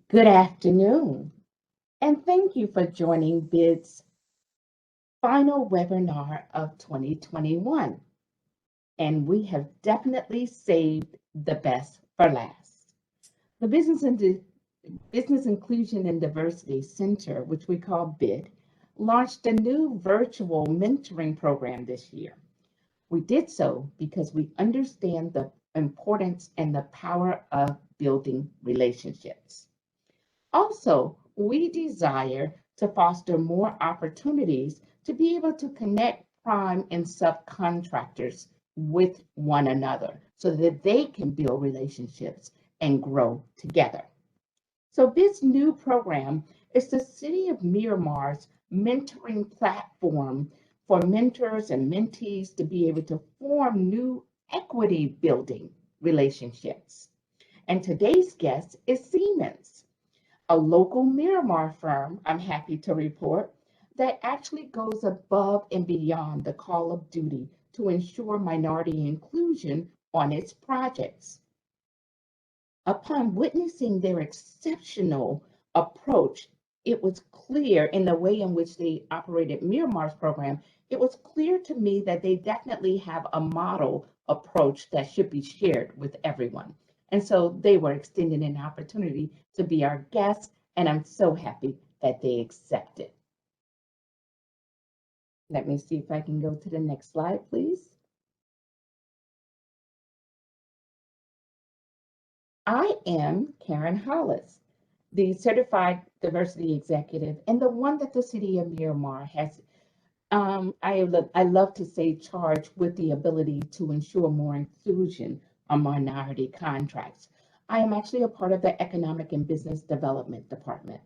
Good afternoon, and thank you for joining BID's final webinar of 2021. And we have definitely saved the best for last. The Business Inclusion and Diversity Center, which we call BID, launched a new virtual mentoring program this year. We did so because we understand the importance and the power of building relationships. Also, we desire to foster more opportunities to be able to connect prime and subcontractors with one another so that they can build relationships and grow together. So this new program is the City of Miramar's mentoring platform for mentors and mentees to be able to form new equity building relationships. And today's guest is Siemen, a local Miramar firm, I'm happy to report, that actually goes above and beyond the call of duty to ensure minority inclusion on its projects. Upon witnessing their exceptional approach, it was clear in the way in which they operated Miramar's program, it was clear to me that they definitely have a model approach that should be shared with everyone. And so they were extending an opportunity to be our guests, and I'm so happy that they accepted. Let me see if I can go to the next slide, please. I am Karen Hollis, the Certified Diversity Executive, and the one that the City of Miramar has, I love to say, charged with the ability to ensure more inclusion on minority contracts. I am actually a part of the Economic and Business Development Department.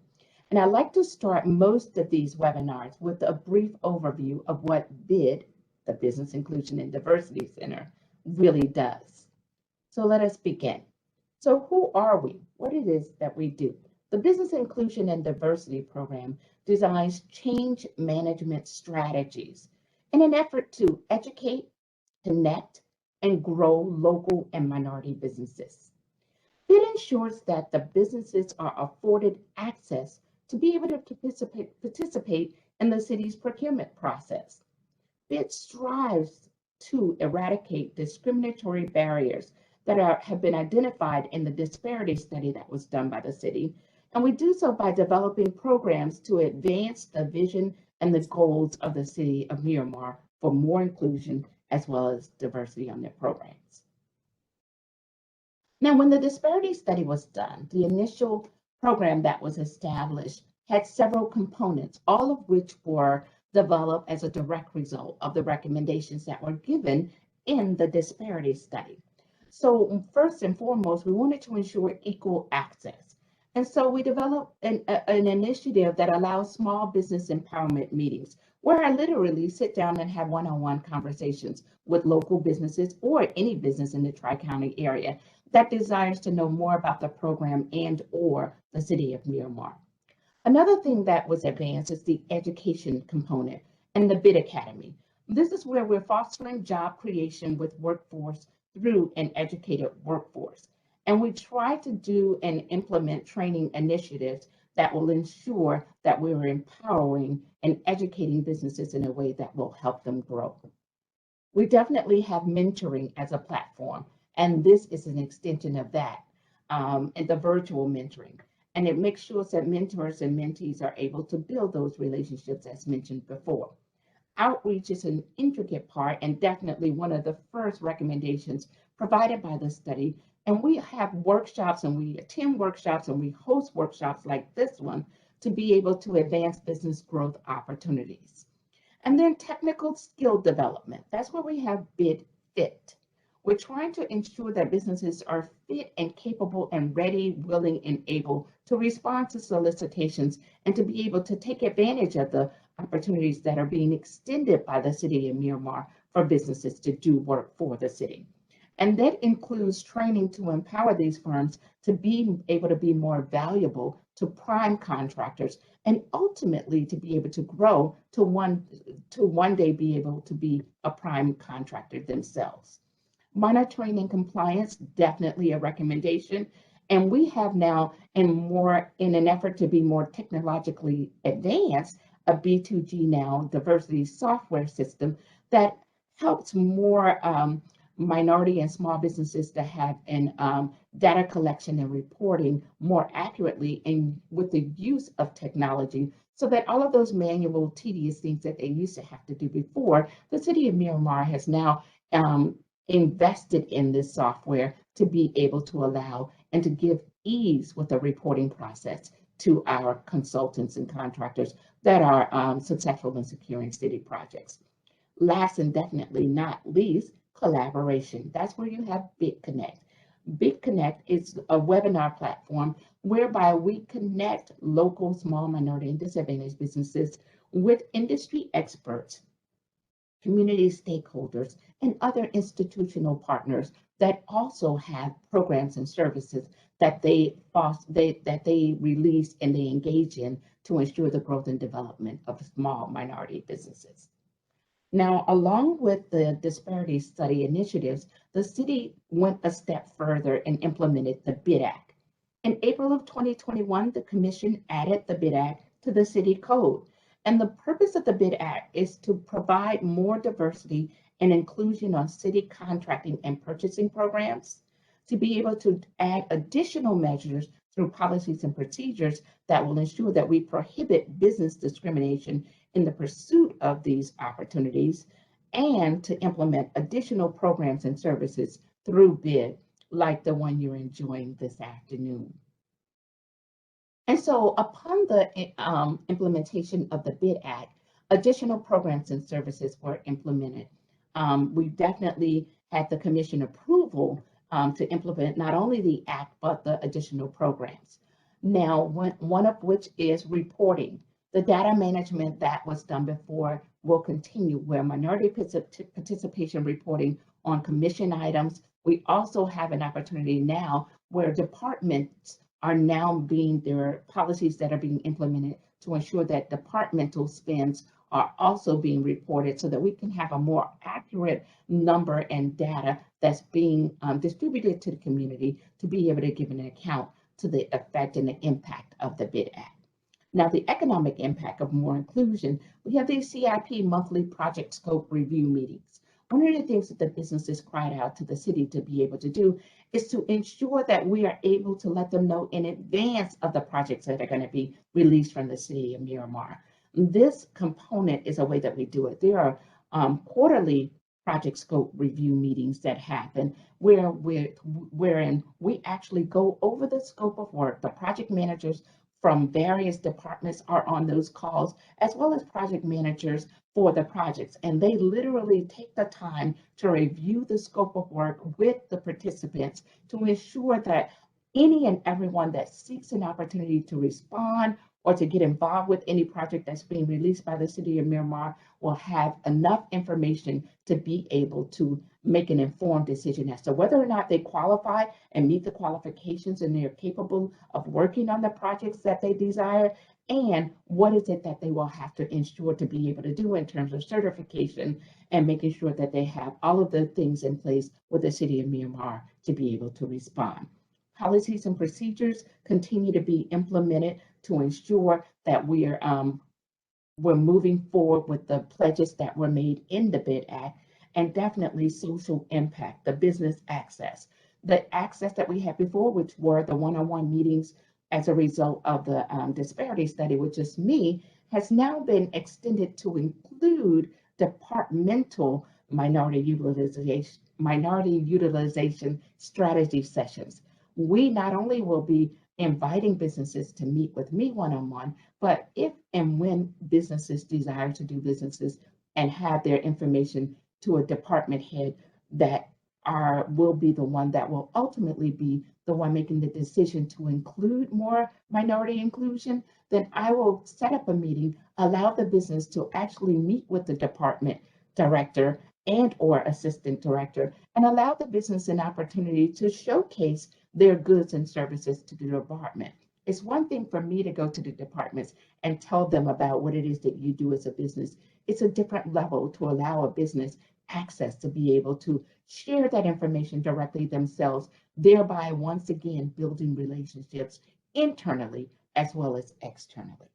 And I like to start most of these webinars with a brief overview of what BID, the Business Inclusion and Diversity Center, really does. So let us begin. So who are we? What it is that we do? The Business Inclusion and Diversity Program designs change management strategies in an effort to educate, connect, and grow local and minority businesses. It ensures that the businesses are afforded access to be able to participate in the city's procurement process. It strives to eradicate discriminatory barriers that have been identified in the disparity study that was done by the city. And we do so by developing programs to advance the vision and the goals of the City of Miramar for more inclusion as well as diversity on their programs. Now, when the disparity study was done, the initial program that was established had several components, all of which were developed as a direct result of the recommendations that were given in the disparity study. So first and foremost, we wanted to ensure equal access. And so we developed an initiative that allows small business empowerment meetings, where I literally sit down and have one-on-one conversations with local businesses or any business in the Tri-County area that desires to know more about the program and or the City of Miramar. Another thing that was advanced is the education component and the BID Academy. This is where we're fostering job creation with workforce through an educated workforce. And we try to do and implement training initiatives that will ensure that we're empowering and educating businesses in a way that will help them grow. We definitely have mentoring as a platform, and this is an extension of that, and the virtual mentoring. And it makes sure that mentors and mentees are able to build those relationships as mentioned before. Outreach is an intricate part and definitely one of the first recommendations provided by the study. And we have workshops and we attend workshops and we host workshops like this one to be able to advance business growth opportunities. And then technical skill development. That's where we have BID Fit. We're trying to ensure that businesses are fit and capable and ready, willing, and able to respond to solicitations and to be able to take advantage of the opportunities that are being extended by the City of Miramar for businesses to do work for the city. And that includes training to empower these firms to be able to be more valuable to prime contractors and ultimately to be able to grow to one day be able to be a prime contractor themselves. Monitoring and compliance, definitely a recommendation. And we have now, in an effort to be more technologically advanced, a B2G now diversity software system that helps more minority and small businesses to have an data collection and reporting more accurately and with the use of technology, so that all of those manual, tedious things that they used to have to do before, the city of Miramar has now invested in this software to be able to allow and to give ease with the reporting process to our consultants and contractors that are successful in securing city projects. Last and definitely not least, collaboration. That's where you have BidConnect. BidConnect is a webinar platform whereby we connect local, small, minority, and disadvantaged businesses with industry experts, community stakeholders, and other institutional partners that also have programs and services that they release and they engage in to ensure the growth and development of small minority businesses. Now, along with the disparity study initiatives, the city went a step further and implemented the BID Act. In April of 2021, the commission added the BID Act to the city code. And the purpose of the BID Act is to provide more diversity and inclusion on city contracting and purchasing programs, to be able to add additional measures through policies and procedures that will ensure that we prohibit business discrimination in the pursuit of these opportunities, and to implement additional programs and services through BID, like the one you're enjoying this afternoon. And so upon the implementation of the BID Act, additional programs and services were implemented. We definitely had the commission approval to implement not only the act, but the additional programs. Now, one of which is reporting. The data management that was done before will continue, where minority participation reporting on commission items. We also have an opportunity now where departments are now there are policies that are being implemented to ensure that departmental spends are also being reported, so that we can have a more accurate number and data that's being distributed to the community to be able to give an account to the effect and the impact of the BID Act. Now, the economic impact of more inclusion, we have these CIP monthly project scope review meetings. One of the things that the businesses cried out to the city to be able to do is to ensure that we are able to let them know in advance of the projects that are going to be released from the city of Miramar. This component is a way that we do it. There are quarterly project scope review meetings that happen wherein we actually go over the scope of work. The project managers from various departments are on those calls, as well as project managers for the projects. And they literally take the time to review the scope of work with the participants to ensure that any and everyone that seeks an opportunity to respond or to get involved with any project that's being released by the city of Miramar will have enough information to be able to make an informed decision as to whether or not they qualify and meet the qualifications and they're capable of working on the projects that they desire, and what is it that they will have to ensure to be able to do in terms of certification and making sure that they have all of the things in place with the city of Miramar to be able to respond. Policies and procedures continue to be implemented to ensure that we're moving forward with the pledges that were made in the BID Act, and definitely social impact, the business access. The access that we had before, which were the one-on-one meetings as a result of the disparity study, which is me, has now been extended to include departmental minority utilization strategy sessions. We not only will be inviting businesses to meet with me one-on-one, but if and when businesses desire to do businesses and have their information to a department head that will be the one that will ultimately be the one making the decision to include more minority inclusion, then I will set up a meeting, allow the business to actually meet with the department director and or assistant director, and allow the business an opportunity to showcase their goods and services to the department. It's one thing for me to go to the departments and tell them about what it is that you do as a business. It's a different level to allow a business access to be able to share that information directly themselves thereby once again building relationships internally as well as externally.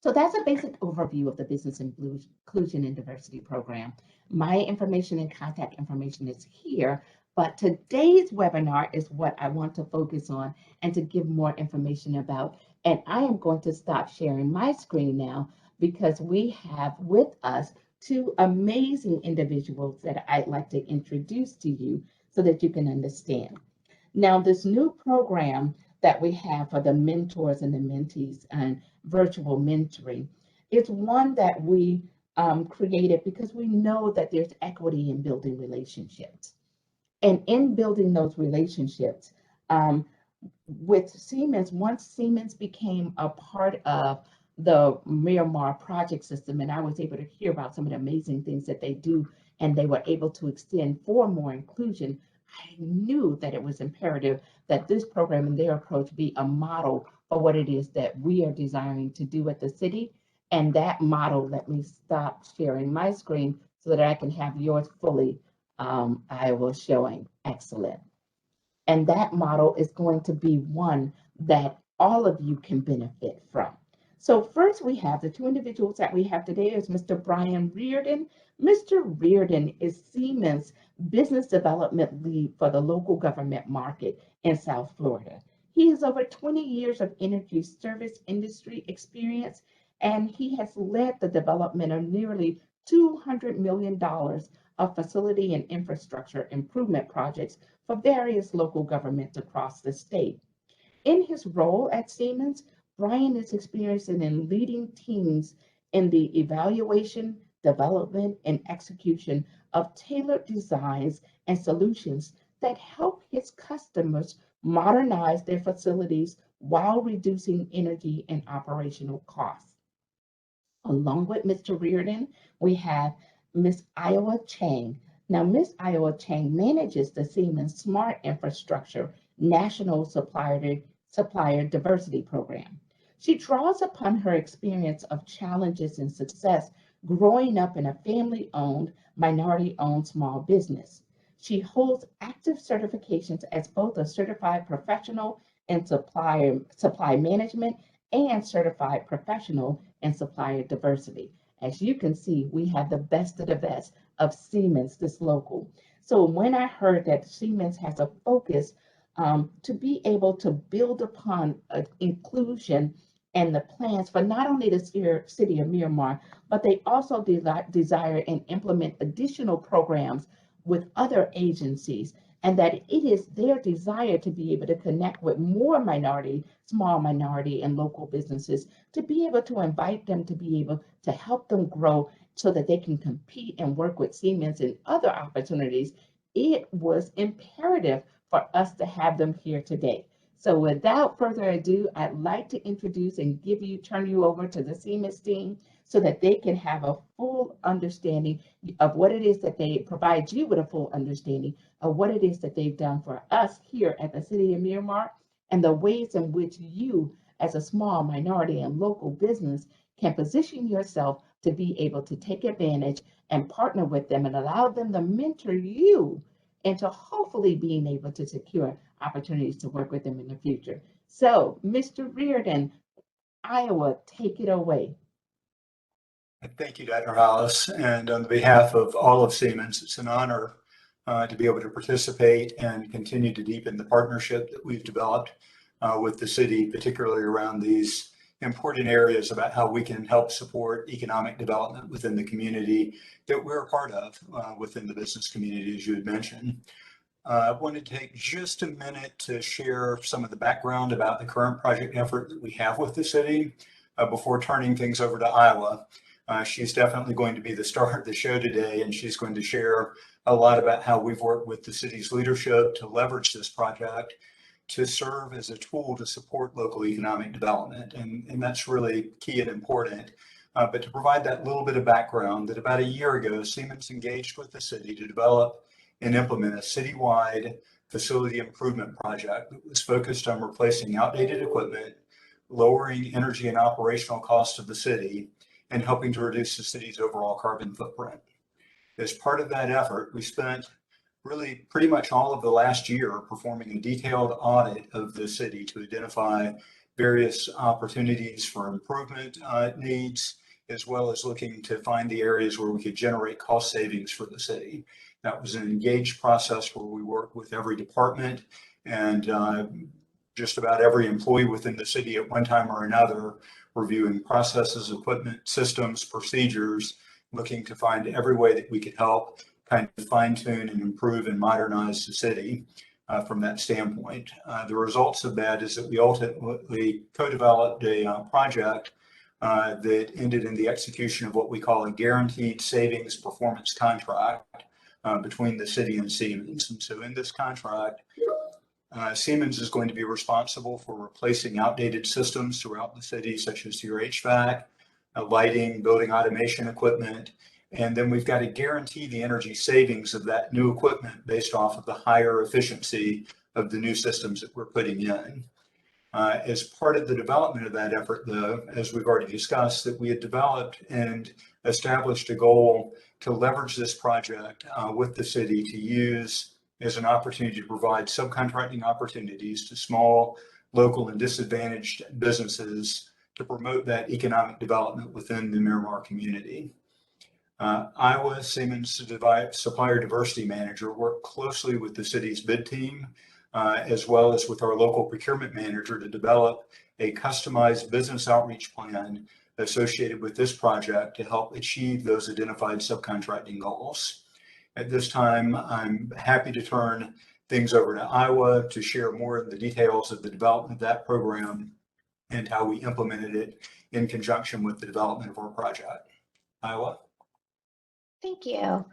So that's a basic overview of the Business Inclusion and Diversity Program. My information and contact information is here, but today's webinar is what I want to focus on and to give more information about. And I am going to stop sharing my screen now because we have with us two amazing individuals that I'd like to introduce to you so that you can understand. Now, this new program that we have for the mentors and the mentees and virtual mentoring is one that we created because we know that there's equity in building relationships. And in building those relationships, with Siemens, once Siemens became a part of the Miramar project system, and I was able to hear about some of the amazing things that they do, and they were able to extend for more inclusion, I knew that it was imperative that this program and their approach be a model for what it is that we are desiring to do at the city. And that model, let me stop sharing my screen so that I can have yours fully. I was showing. Excellent. And that model is going to be one that all of you can benefit from. So first we have the two individuals that we have today is Mr. Brian Reardon. Mr. Reardon is Siemens Business Development Lead for the local government market in South Florida. He has over 20 years of energy service industry experience, and he has led the development of nearly $200 million of facility and infrastructure improvement projects for various local governments across the state. In his role at Siemens, Brian is experienced in leading teams in the evaluation, development, and execution of tailored designs and solutions that help his customers modernize their facilities while reducing energy and operational costs. Along with Mr. Reardon, we have Ms. Iowa Chang. Now, Ms. Iowa Chang manages the Siemens Smart Infrastructure National Supplier Diversity Program. She draws upon her experience of challenges and success growing up in a family-owned, minority-owned small business. She holds active certifications as both a certified professional in supply management and certified professional in supplier diversity. As you can see, we have the best of the best of Siemens, this local. So when I heard that Siemens has a focus to be able to build upon inclusion and the plans for not only the city of Miramar, but they also desire and implement additional programs with other agencies, and that it is their desire to be able to connect with more minority, small minority, and local businesses to be able to invite them to be able to help them grow so that they can compete and work with Siemens and other opportunities. It was imperative for us to have them here today. So without further ado, I'd like to introduce and turn you over to the Siemens team so that they can have a full understanding of what it is that they provide you with a full understanding of what it is that they've done for us here at the City of Miramar and the ways in which you, as a small minority and local business, can position yourself to be able to take advantage and partner with them and allow them to mentor you into hopefully being able to secure opportunities to work with them in the future. So, Mr. Reardon, Iowa, take it away. Thank you, Dr. Hollis. And on behalf of all of Siemens, it's an honor to be able to participate and continue to deepen the partnership that we've developed with the city, particularly around these important areas about how we can help support economic development within the community that we're a part of within the business community, as you had mentioned. I want to take just a minute to share some of the background about the current project effort that we have with the city before turning things over to Iowa. She's definitely going to be the star of the show today, and she's going to share a lot about how we've worked with the city's leadership to leverage this project to serve as a tool to support local economic development. And that's really key and important. But to provide that little bit of background, that about a year ago, Siemens engaged with the city to develop and implement a citywide facility improvement project that was focused on replacing outdated equipment, lowering energy and operational costs of the city, and helping to reduce the city's overall carbon footprint. As part of that effort, we spent really pretty much all of the last year performing a detailed audit of the city to identify various opportunities for improvement needs, as well as looking to find the areas where we could generate cost savings for the city. That was an engaged process where we worked with every department and just about every employee within the city at one time or another, reviewing processes, equipment, systems, procedures, looking to find every way that we could help kind of fine tune and improve and modernize the city from that standpoint. The results of that is that we ultimately co-developed a project that ended in the execution of what we call a guaranteed savings performance contract between the city and Siemens. And so in this contract, Siemens is going to be responsible for replacing outdated systems throughout the city, such as your HVAC, lighting, building automation equipment. And then we've got to guarantee the energy savings of that new equipment based off of the higher efficiency of the new systems that we're putting in. As part of the development of that effort, though, as we've already discussed, that we had developed and established a goal to leverage this project with the city to use as an opportunity to provide subcontracting opportunities to small, local, and disadvantaged businesses to promote that economic development within the Miramar community. Iowa Siemens Supplier Diversity Manager worked closely with the city's bid team, as well as with our local procurement manager to develop a customized business outreach plan associated with this project to help achieve those identified subcontracting goals. At this time, I'm happy to turn things over to Iowa to share more of the details of the development of that program and how we implemented it in conjunction with the development of our project. Iowa? Thank you.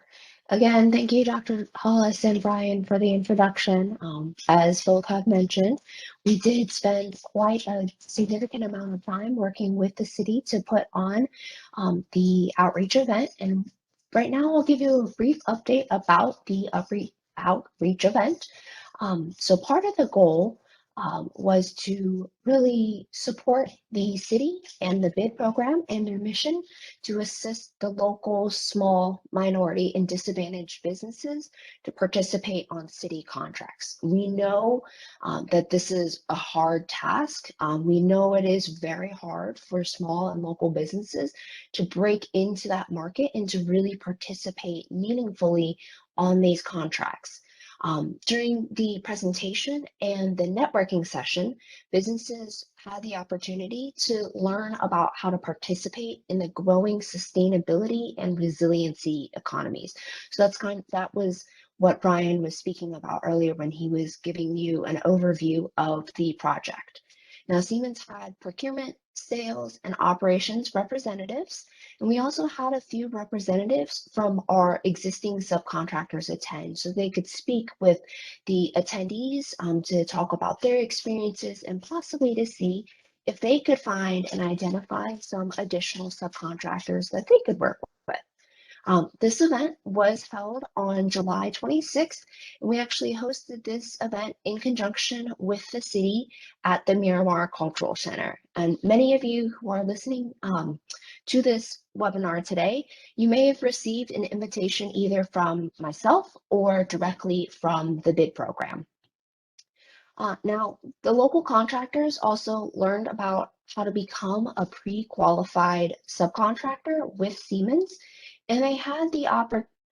Again, thank you, Dr. Hollis and Brian, for the introduction. As both have mentioned, we did spend quite a significant amount of time working with the city to put on the outreach event. And right now, I'll give you a brief update about the outreach event. So part of the goal was to really support the city and the bid program and their mission to assist the local, small, minority, and disadvantaged businesses to participate on city contracts. We know that this is a hard task. We know it is very hard for small and local businesses to break into that market and to really participate meaningfully on these contracts. During the presentation and the networking session, businesses had the opportunity to learn about how to participate in the growing sustainability and resiliency economies. So that was what Brian was speaking about earlier when he was giving you an overview of the project. Now, Siemens had procurement, sales, and operations representatives, and we also had a few representatives from our existing subcontractors attend, so they could speak with the attendees to talk about their experiences and possibly to see if they could find and identify some additional subcontractors that they could work with. This event was held on July 26th, and we actually hosted this event in conjunction with the city at the Miramar Cultural Center. And many of you who are listening to this webinar today, you may have received an invitation either from myself or directly from the bid program. Now, the local contractors also learned about how to become a pre-qualified subcontractor with Siemens, and they had the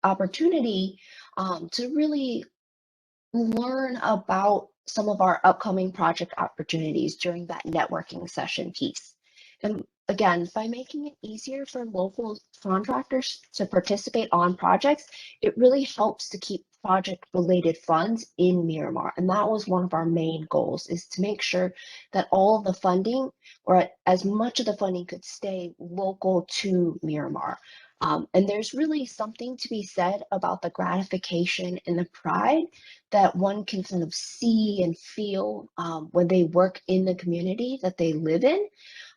opportunity to really learn about some of our upcoming project opportunities during that networking session piece. And again, by making it easier for local contractors to participate on projects, it really helps to keep project-related funds in Miramar. And that was one of our main goals, is to make sure that all of the funding, or as much of the funding, could stay local to Miramar. And there's really something to be said about the gratification and the pride that one can kind of see and feel when they work in the community that they live in.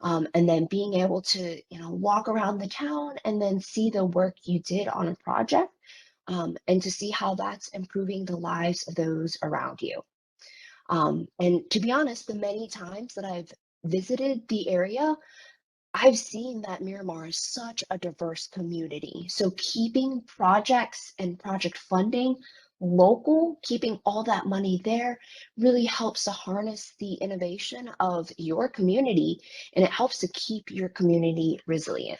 And then being able to, walk around the town and then see the work you did on a project and to see how that's improving the lives of those around you. And to be honest, the many times that I've visited the area, I've seen that Miramar is such a diverse community. So keeping projects and project funding local, keeping all that money there really helps to harness the innovation of your community, and it helps to keep your community resilient.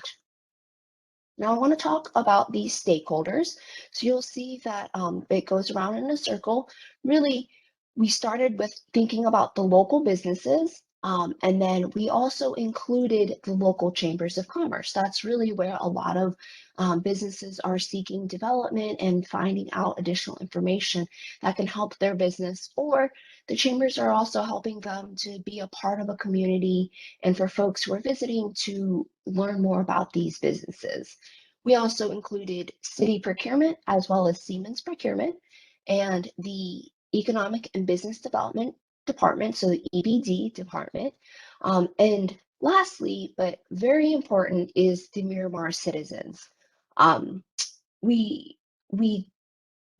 Now I want to talk about these stakeholders. So you'll see that it goes around in a circle. Really, we started with thinking about the local businesses, and then we also included the local chambers of commerce. That's really where a lot of businesses are seeking development and finding out additional information that can help their business, or the chambers are also helping them to be a part of a community and for folks who are visiting to learn more about these businesses. We also included city procurement as well as Siemens procurement and the Economic and Business Development Department, so the EBD department. And lastly, but very important, is the Miramar citizens. We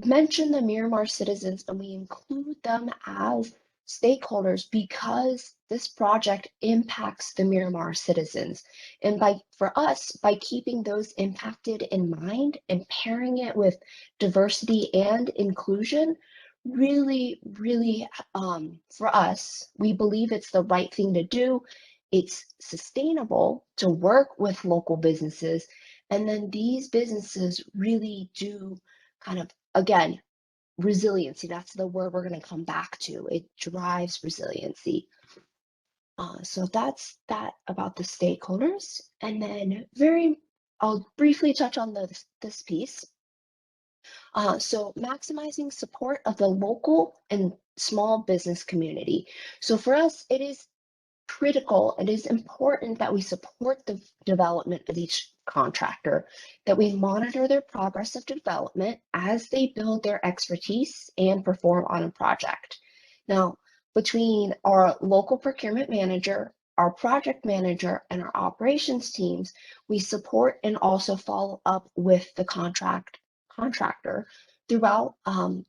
mention the Miramar citizens and we include them as stakeholders because this project impacts the Miramar citizens. And for us, by keeping those impacted in mind and pairing it with diversity and inclusion, really, for us, we believe it's the right thing to do. It's sustainable to work with local businesses. And then these businesses really do kind of, again, resiliency. That's the word we're going to come back to. It drives resiliency. So that's that about the stakeholders. And then I'll briefly touch on this piece. So maximizing support of the local and small business community. So for us, it is critical, it is important that we support the development of each contractor, that we monitor their progress of development as they build their expertise and perform on a project. Now, between our local procurement manager, our project manager, and our operations teams, we support and also follow up with the contractor throughout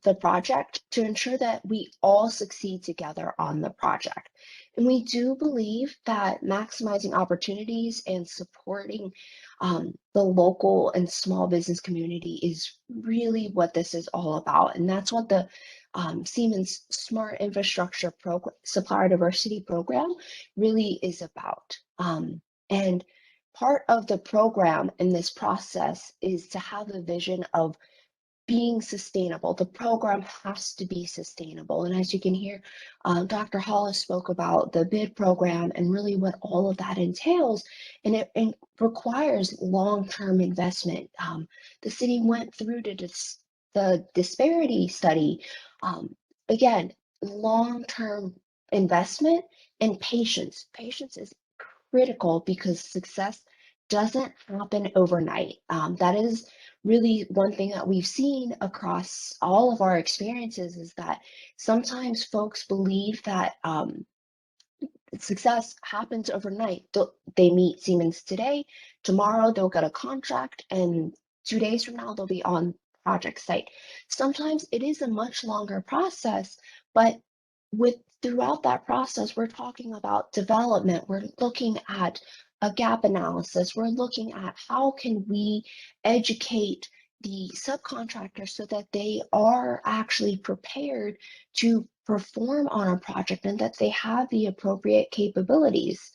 the project to ensure that we all succeed together on the project. And we do believe that maximizing opportunities and supporting the local and small business community is really what this is all about. And that's what the Siemens Smart Infrastructure Program, Supplier Diversity Program really is about. And part of the program in this process is to have a vision of being sustainable. The program has to be sustainable. And as you can hear, Dr. Hollis spoke about the bid program and really what all of that entails. And it requires long-term investment. The city went through the disparity study. Again, long-term investment and patience. Patience is critical because success doesn't happen overnight. That is really one thing that we've seen across all of our experiences, is that sometimes folks believe that success happens overnight. They meet Siemens today, tomorrow they'll get a contract, and 2 days from now they'll be on project site. Sometimes it is a much longer process, but throughout that process, we're talking about development. We're looking at a gap analysis. We're looking at how can we educate the subcontractors so that they are actually prepared to perform on a project and that they have the appropriate capabilities.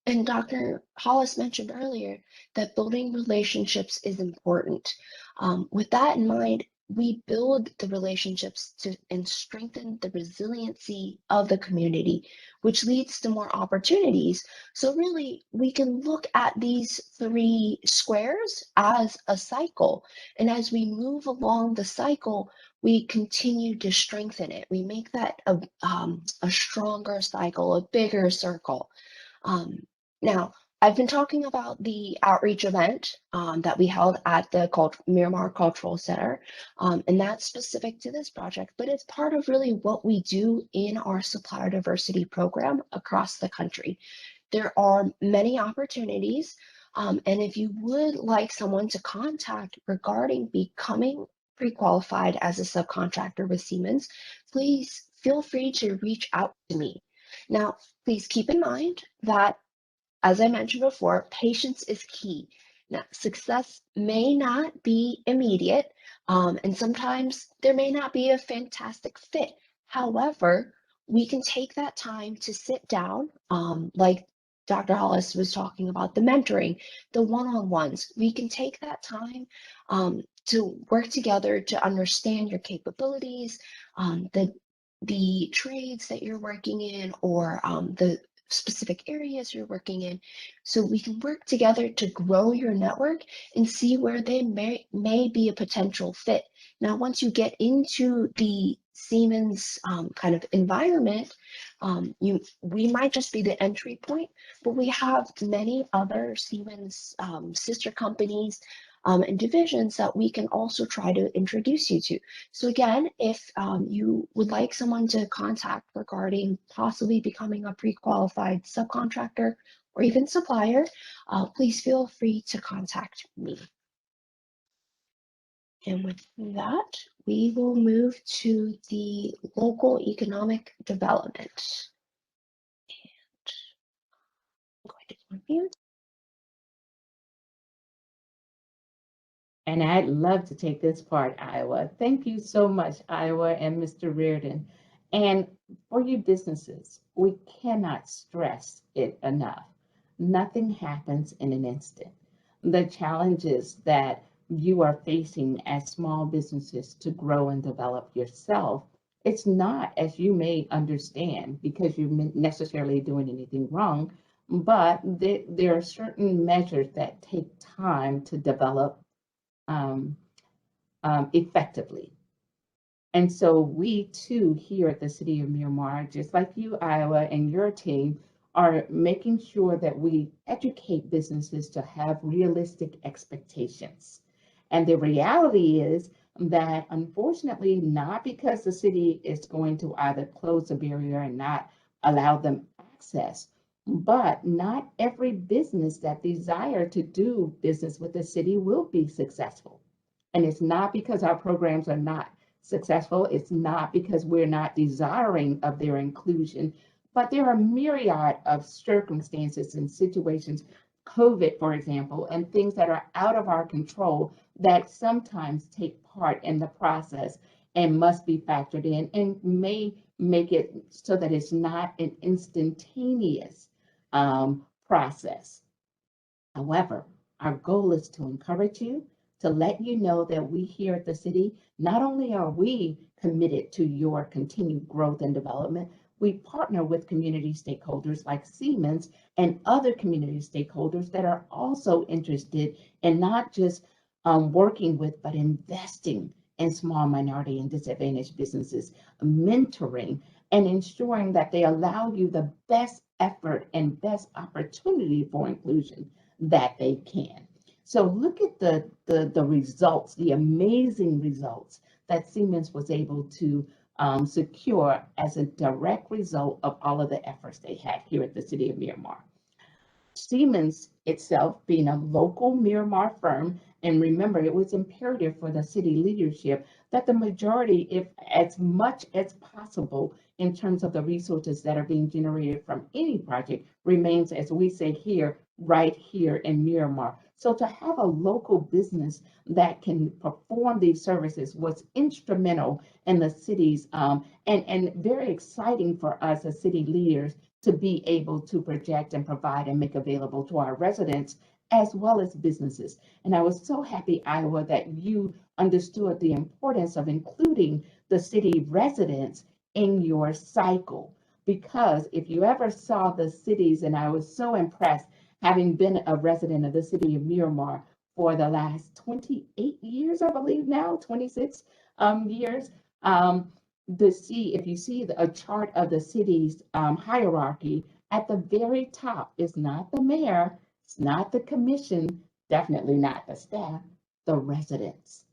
And Dr. Hollis mentioned earlier that building relationships is important. With that in mind, we build the relationships and strengthen the resiliency of the community, which leads to more opportunities. So really, we can look at these 3 squares as a cycle. And as we move along the cycle, we continue to strengthen it. We make that a stronger cycle, a bigger circle. Now, I've been talking about the outreach event that we held at the Miramar Cultural Center, and that's specific to this project, but it's part of really what we do in our supplier diversity program across the country. There are many opportunities, and if you would like someone to contact regarding becoming pre-qualified as a subcontractor with Siemens, please feel free to reach out to me. Now, please keep in mind that, as I mentioned before, patience is key. Now, success may not be immediate, and sometimes there may not be a fantastic fit. However, we can take that time to sit down, like Dr. Hollis was talking about, the mentoring, the one-on-ones. We can take that time to work together to understand your capabilities, the trades that you're working in, or the specific areas you're working in, so we can work together to grow your network and see where they may be a potential fit. Now, once you get into the Siemens kind of environment, we might just be the entry point, but we have many other Siemens sister companies and divisions that we can also try to introduce you to. So again, if you would like someone to contact regarding possibly becoming a pre-qualified subcontractor or even supplier, please feel free to contact me. And with that, we will move to the local economic development. And I'm going to unmute. And I'd love to take this part, Iowa. Thank you so much, Iowa and Mr. Reardon. And for you businesses, we cannot stress it enough. Nothing happens in an instant. The challenges that you are facing as small businesses to grow and develop yourself, it's not, as you may understand, because you're necessarily doing anything wrong, but there are certain measures that take time to develop effectively. And so we too here at the City of Miramar, just like you, Iowa, and your team, are making sure that we educate businesses to have realistic expectations. And the reality is that unfortunately, not because the city is going to either close the barrier and not allow them access, but not every business that desire to do business with the city will be successful. And it's not because our programs are not successful. It's not because we're not desiring of their inclusion, but there are myriad of circumstances and situations, COVID, for example, and things that are out of our control that sometimes take part in the process and must be factored in and may make it so that it's not an instantaneous process. However, our goal is to encourage you, to let you know that we here at the city, not only are we committed to your continued growth and development, we partner with community stakeholders like Siemens and other community stakeholders that are also interested in not just working with, but investing in small minority and disadvantaged businesses, mentoring and ensuring that they allow you the best effort and best opportunity for inclusion that they can. So look at the results, the amazing results that Siemens was able to secure as a direct result of all of the efforts they had here at the City of Miramar. Siemens itself being a local Miramar firm, and remember, it was imperative for the city leadership that the majority, if as much as possible, in terms of the resources that are being generated from any project, remains, as we say here, right here in Miramar. So to have a local business that can perform these services was instrumental in the city's, and very exciting for us as city leaders to be able to project and provide and make available to our residents as well as businesses. And I was so happy, Iowa, that you understood the importance of including the city residents in your cycle. Because if you ever saw the cities, and I was so impressed, having been a resident of the City of Miramar for the last 28 years, I believe now, 26 years, if you see a chart of the city's hierarchy, at the very top is not the mayor, it's not the commission, definitely not the staff, the residents.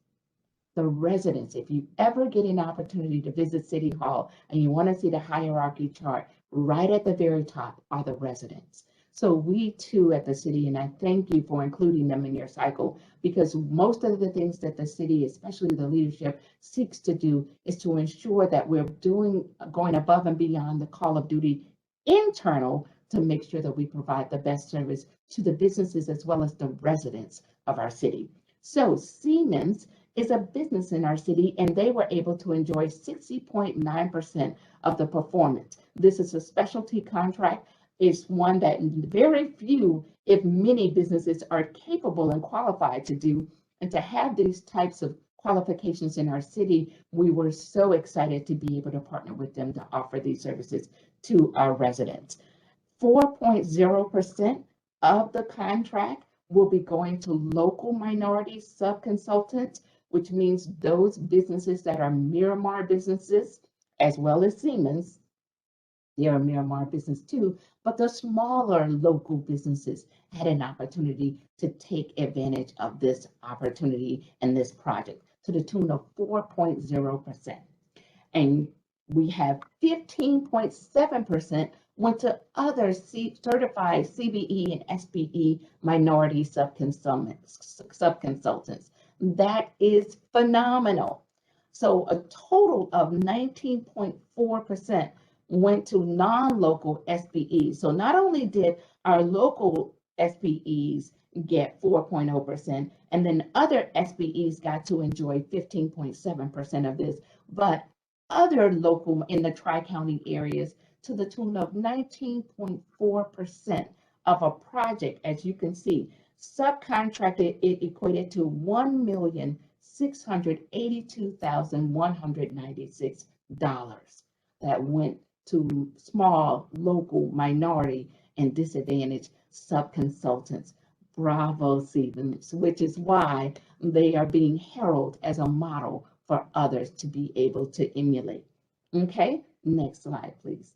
The residents, if you ever get an opportunity to visit City Hall and you want to see the hierarchy chart, right at the very top are the residents. So we too at the city, and I thank you for including them in your cycle, because most of the things that the city, especially the leadership, seeks to do is to ensure that we're going above and beyond the call of duty internal to make sure that we provide the best service to the businesses as well as the residents of our city. So Siemens is a business in our city, and they were able to enjoy 60.9% of the performance. This is a specialty contract. It's one that very few, if many, businesses are capable and qualified to do. And to have these types of qualifications in our city, we were so excited to be able to partner with them to offer these services to our residents. 4.0% of the contract will be going to local minority sub-consultants, which means those businesses that are Miramar businesses, as well as Siemens. They're a Miramar business too, but the smaller local businesses had an opportunity to take advantage of this opportunity and this project to the tune of 4.0%. And we have 15.7% went to other certified CBE and SBE minority sub-consultants. That is phenomenal. So a total of 19.4% went to non-local SBEs. So not only did our local SBEs get 4.0%, and then other SBEs got to enjoy 15.7% of this, but other local in the Tri-County areas to the tune of 19.4% of a project, as you can see, subcontracted, it equated to $1,682,196 that went to small, local, minority, and disadvantaged sub-consultants. Bravo, Siemens, which is why they are being heralded as a model for others to be able to emulate. Okay, next slide, please.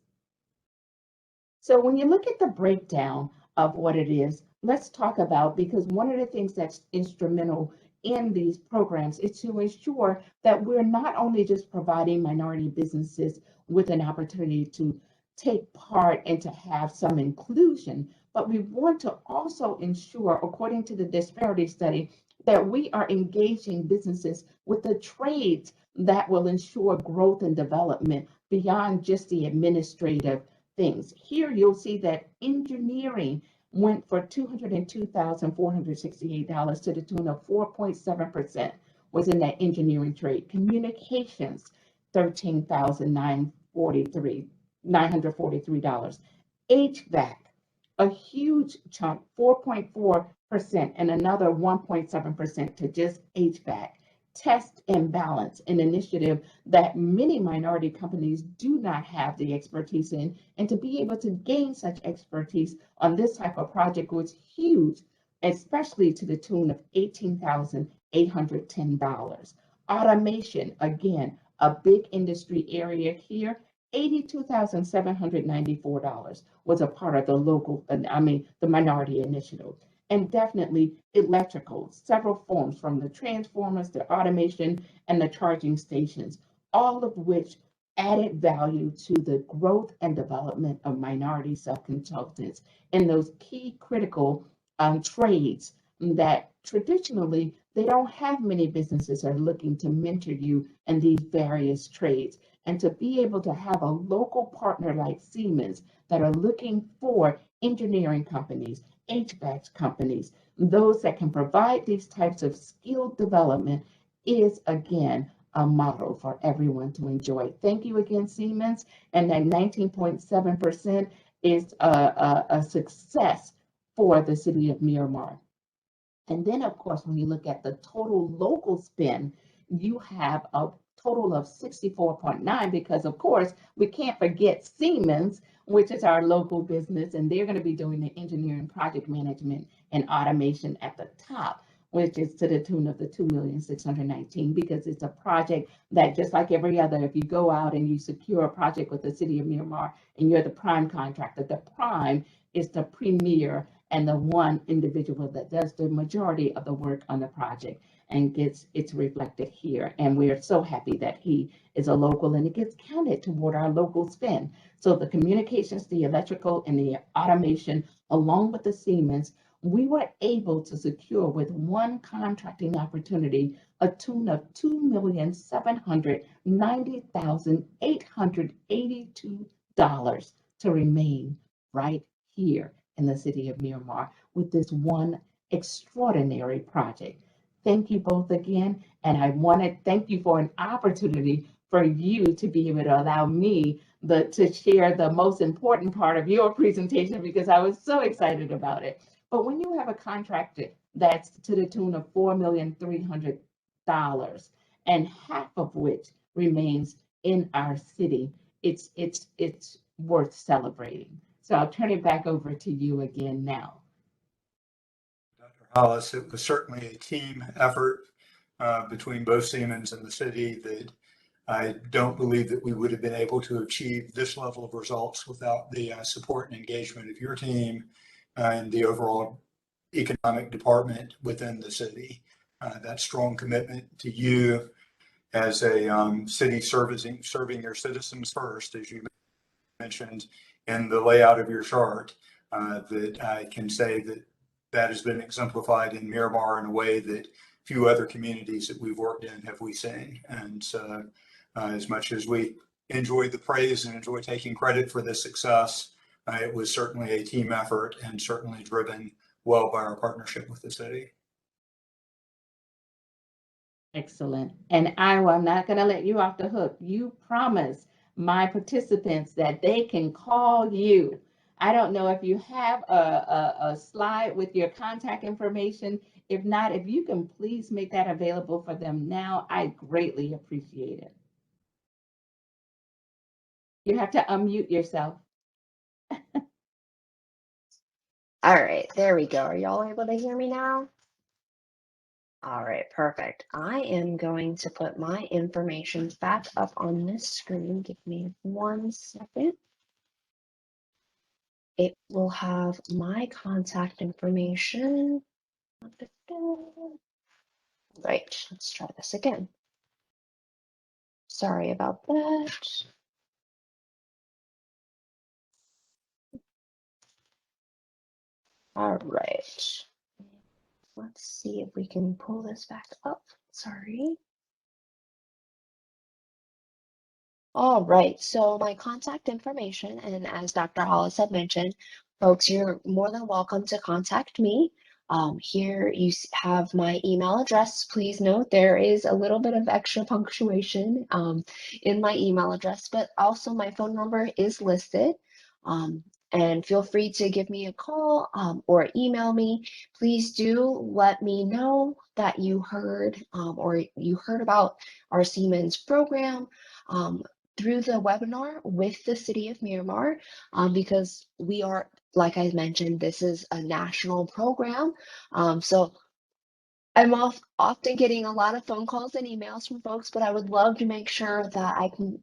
So when you look at the breakdown of what it is, let's talk about, because one of the things that's instrumental in these programs is to ensure that we're not only just providing minority businesses with an opportunity to take part and to have some inclusion, but we want to also ensure, according to the disparity study, that we are engaging businesses with the trades that will ensure growth and development beyond just the administrative things. Here you'll see that engineering went for $202,468 to the tune of 4.7% was in that engineering trade. Communications, $13,943. HVAC, a huge chunk, 4.4%, and another 1.7% to just HVAC. Test and balance, an initiative that many minority companies do not have the expertise in, and to be able to gain such expertise on this type of project was huge, especially to the tune of $18,810. Automation, again, a big industry area here, $82,794 was a part of the the minority initiative. And definitely electrical, several forms, from the transformers, the automation, and the charging stations, all of which added value to the growth and development of minority sub-consultants in those key critical trades that traditionally they don't have. Many businesses are looking to mentor you in these various trades, and to be able to have a local partner like Siemens that are looking for engineering companies, HVAC companies, those that can provide these types of skill development is, again, a model for everyone to enjoy. Thank you again, Siemens. And that 19.7% is a success for the city of Miramar. And then, of course, when you look at the total local spend, you have a total of 64.9, because, of course, we can't forget Siemens, which is our local business, and they're going to be doing the engineering, project management, and automation at the top, which is to the tune of the $2,619,000, because it's a project that, just like every other, if you go out and you secure a project with the city of Miramar and you're the prime contractor, the prime is the premier and the one individual that does the majority of the work on the project, and it's reflected here. And we are so happy that he is a local, and it gets counted toward our local spend. So the communications, the electrical, and the automation, along with the Siemens, we were able to secure with one contracting opportunity a tune of $2,790,882 to remain right here in the city of Miramar. with this one extraordinary project. Thank you both again. And I want to thank you for an opportunity for you to be able to allow me to share the most important part of your presentation, because I was so excited about it. But when you have a contract that's to the tune of $4,300,000, and half of which remains in our city, it's worth celebrating. So I'll turn it back over to you again now. Dr. Hollis, it was certainly a team effort between both Siemens and the city that I don't believe that we would have been able to achieve this level of results without the support and engagement of your team and the overall economic department within the city. That strong commitment to you as a city serving your citizens first, as you mentioned in the layout of your chart, that I can say that has been exemplified in Miramar in a way that few other communities that we've worked in have we seen. And so as much as we enjoy the praise and enjoy taking credit for this success, it was certainly a team effort and certainly driven well by our partnership with the city. Excellent. And I'm not going to let you off the hook. You promised my participants that they can call you. I don't know if you have a slide with your contact information. If not, if you can please make that available for them now, I greatly appreciate it. You have to unmute yourself. All right, there we go. Are y'all able to hear me now? All right, perfect. I am going to put my information back up on this screen. Give me 1 second. It will have my contact information. Right, let's try this again. Sorry about that. All right. Let's see if we can pull this back up. Sorry. All right, so my contact information, and as Dr. Hollis had mentioned, folks, you're more than welcome to contact me. Here you have my email address. Please note there is a little bit of extra punctuation in my email address, but also my phone number is listed. And feel free to give me a call or email me. Please do let me know that you heard or you heard about our Siemens program through the webinar with the City of Miramar, because we are, like I mentioned, this is a national program. So I'm often getting a lot of phone calls and emails from folks, but I would love to make sure that I can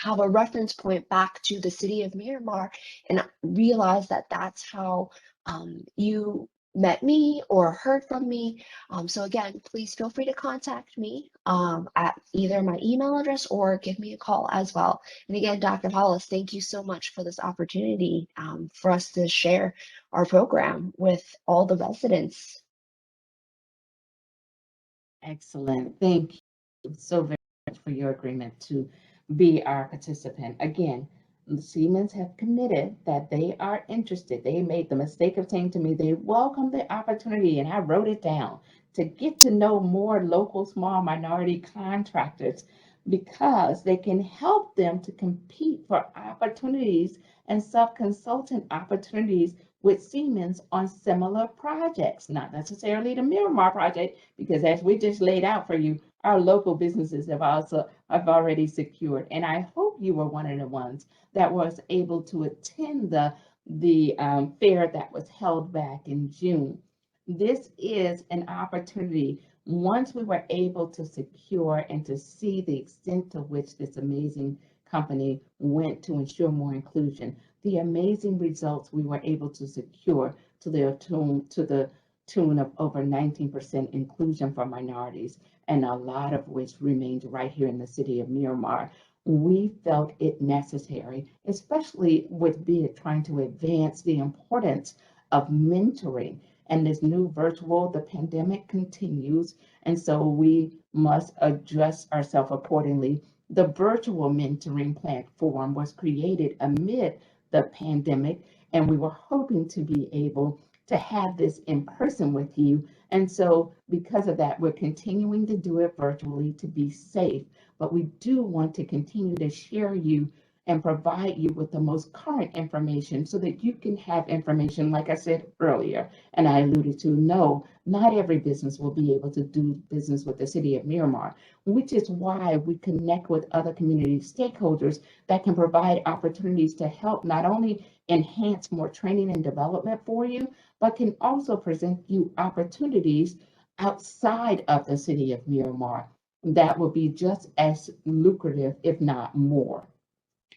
have a reference point back to the City of Miramar and realize that that's how you met me or heard from me. So again, please feel free to contact me at either my email address or give me a call as well. And again, Dr. Hollis, thank you so much for this opportunity for us to share our program with all the residents. Excellent. Thank you so very much for your agreement to be our participant. Again, the Siemens have committed that they are interested. They made the mistake of saying to me, they welcome the opportunity, and I wrote it down, to get to know more local small minority contractors, because they can help them to compete for opportunities and self-consultant opportunities with Siemens on similar projects, not necessarily the Miramar project, because as we just laid out for you, our local businesses have already secured. And I hope you were one of the ones that was able to attend the fair that was held back in June. This is an opportunity, once we were able to secure and to see the extent to which this amazing company went to ensure more inclusion, the amazing results we were able to secure to the tune of over 19% inclusion for minorities, and a lot of which remains right here in the city of Miramar. We felt it necessary, especially with BID trying to advance the importance of mentoring. And this new virtual, the pandemic continues, and so we must address ourselves accordingly. The virtual mentoring platform was created amid the pandemic, and we were hoping to be able to have this in person with you. And so because of that, we're continuing to do it virtually to be safe, but we do want to continue to share you and provide you with the most current information so that you can have information, like I said earlier, and I alluded to, no, not every business will be able to do business with the city of Miramar, which is why we connect with other community stakeholders that can provide opportunities to help not only enhance more training and development for you, but can also present you opportunities outside of the city of Miramar that will be just as lucrative, if not more.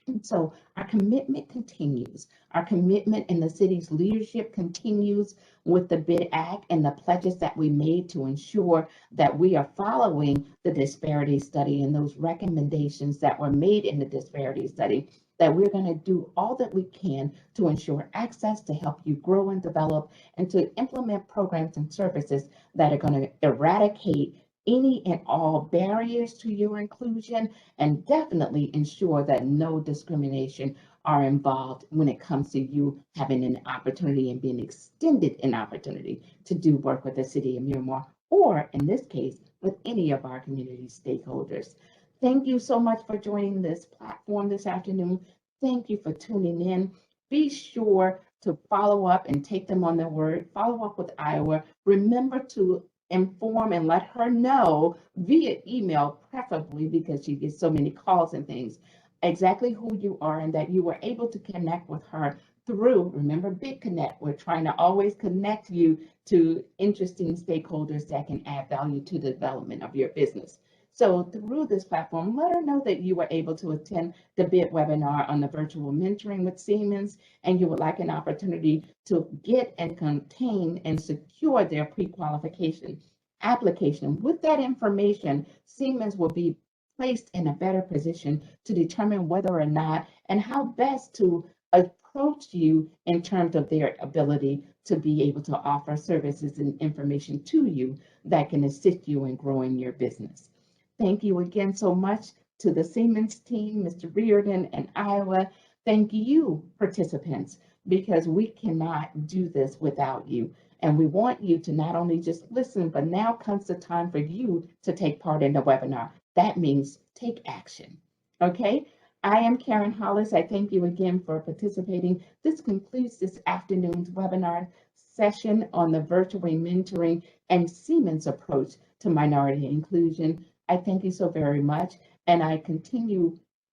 And so our commitment continues. Our commitment in the city's leadership continues with the BID Act and the pledges that we made to ensure that we are following the disparity study and those recommendations that were made in the disparity study, that we're going to do all that we can to ensure access, to help you grow and develop, and to implement programs and services that are going to eradicate any and all barriers to your inclusion, and definitely ensure that no discrimination are involved when it comes to you having an opportunity and being extended an opportunity to do work with the city of Miramar, or in this case, with any of our community stakeholders. Thank you so much for joining this platform this afternoon. Thank you for tuning in. Be sure to follow up and take them on their word. Follow up with Iowa. Remember to inform and let her know via email, preferably because she gets so many calls and things, exactly who you are and that you were able to connect with her through, remember, Big Connect. We're trying to always connect you to interesting stakeholders that can add value to the development of your business. So through this platform, let her know that you were able to attend the BID webinar on the virtual mentoring with Siemens, and you would like an opportunity to get and contain and secure their pre-qualification application. With that information, Siemens will be placed in a better position to determine whether or not and how best to approach you in terms of their ability to be able to offer services and information to you that can assist you in growing your business. Thank you again so much to the Siemens team, Mr. Reardon and Iowa. Thank you, participants, because we cannot do this without you. And we want you to not only just listen, but now comes the time for you to take part in the webinar. That means take action, okay? I am Karen Hollis. I thank you again for participating. This concludes this afternoon's webinar session on the virtual mentoring and Siemens approach to minority inclusion. I thank you so very much, and I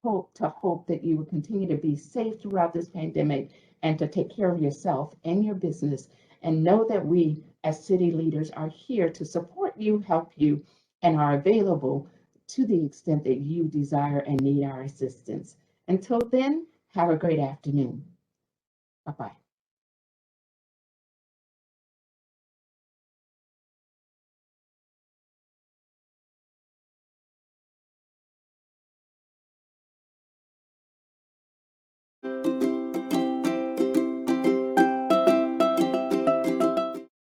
hope that you will continue to be safe throughout this pandemic and to take care of yourself and your business, and know that we as city leaders are here to support you, help you, and are available to the extent that you desire and need our assistance. Until then, have a great afternoon. Bye-bye.